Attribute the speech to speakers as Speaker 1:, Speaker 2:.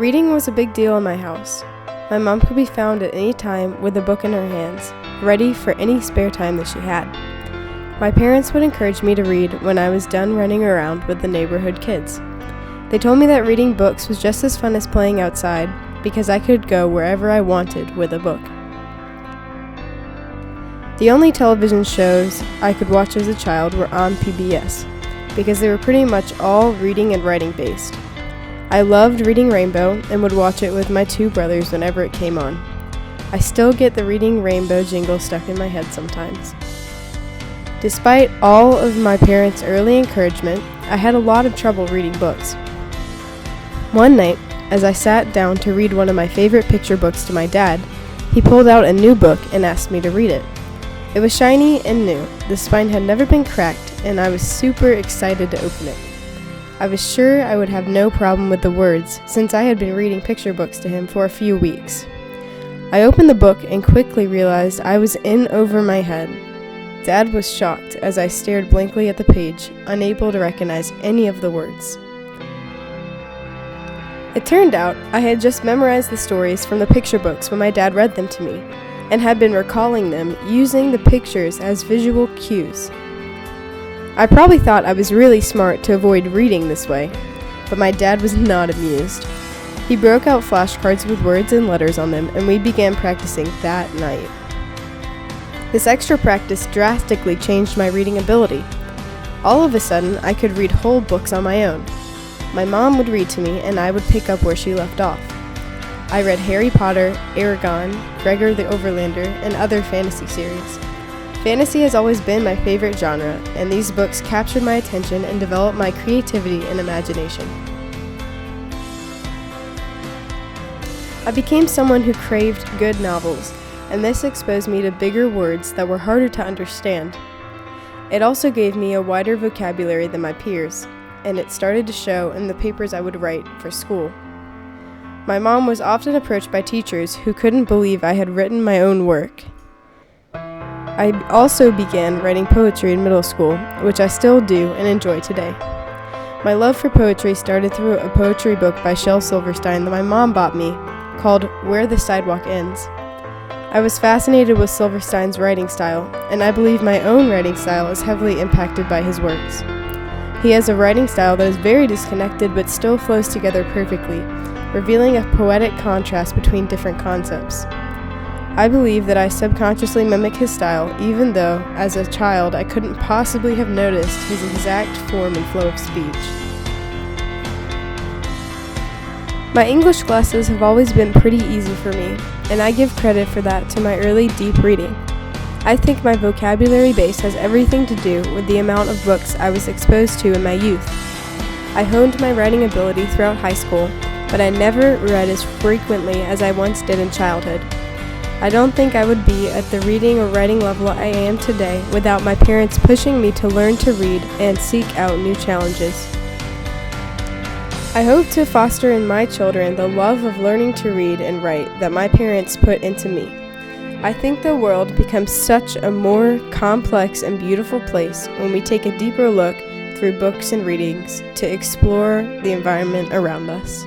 Speaker 1: Reading was a big deal in my house. My mom could be found at any time with a book in her hands, ready for any spare time that she had. My parents would encourage me to read when I was done running around with the neighborhood kids. They told me that reading books was just as fun as playing outside because I could go wherever I wanted with a book. The only television shows I could watch as a child were on PBS because they were pretty much all reading and writing based. I loved Reading Rainbow and would watch it with my two brothers whenever it came on. I still get the Reading Rainbow jingle stuck in my head sometimes. Despite all of my parents' early encouragement, I had a lot of trouble reading books. One night, as I sat down to read one of my favorite picture books to my dad, he pulled out a new book and asked me to read it. It was shiny and new, the spine had never been cracked, and I was super excited to open it. I was sure I would have no problem with the words, since I had been reading picture books to him for a few weeks. I opened the book and quickly realized I was in over my head. Dad was shocked as I stared blankly at the page, unable to recognize any of the words. It turned out I had just memorized the stories from the picture books when my dad read them to me, and had been recalling them using the pictures as visual cues. I probably thought I was really smart to avoid reading this way, but my dad was not amused. He broke out flashcards with words and letters on them, and we began practicing that night. This extra practice drastically changed my reading ability. All of a sudden, I could read whole books on my own. My mom would read to me, and I would pick up where she left off. I read Harry Potter, Eragon, Gregor the Overlander, and other fantasy series. Fantasy has always been my favorite genre, and these books captured my attention and developed my creativity and imagination. I became someone who craved good novels, and this exposed me to bigger words that were harder to understand. It also gave me a wider vocabulary than my peers, and it started to show in the papers I would write for school. My mom was often approached by teachers who couldn't believe I had written my own work. I also began writing poetry in middle school, which I still do and enjoy today. My love for poetry started through a poetry book by Shel Silverstein that my mom bought me, called Where the Sidewalk Ends. I was fascinated with Silverstein's writing style, and I believe my own writing style is heavily impacted by his works. He has a writing style that is very disconnected but still flows together perfectly, revealing a poetic contrast between different concepts. I believe that I subconsciously mimic his style, even though, as a child, I couldn't possibly have noticed his exact form and flow of speech. My English classes have always been pretty easy for me, and I give credit for that to my early deep reading. I think my vocabulary base has everything to do with the amount of books I was exposed to in my youth. I honed my writing ability throughout high school, but I never read as frequently as I once did in childhood. I don't think I would be at the reading or writing level I am today without my parents pushing me to learn to read and seek out new challenges. I hope to foster in my children the love of learning to read and write that my parents put into me. I think the world becomes such a more complex and beautiful place when we take a deeper look through books and readings to explore the environment around us.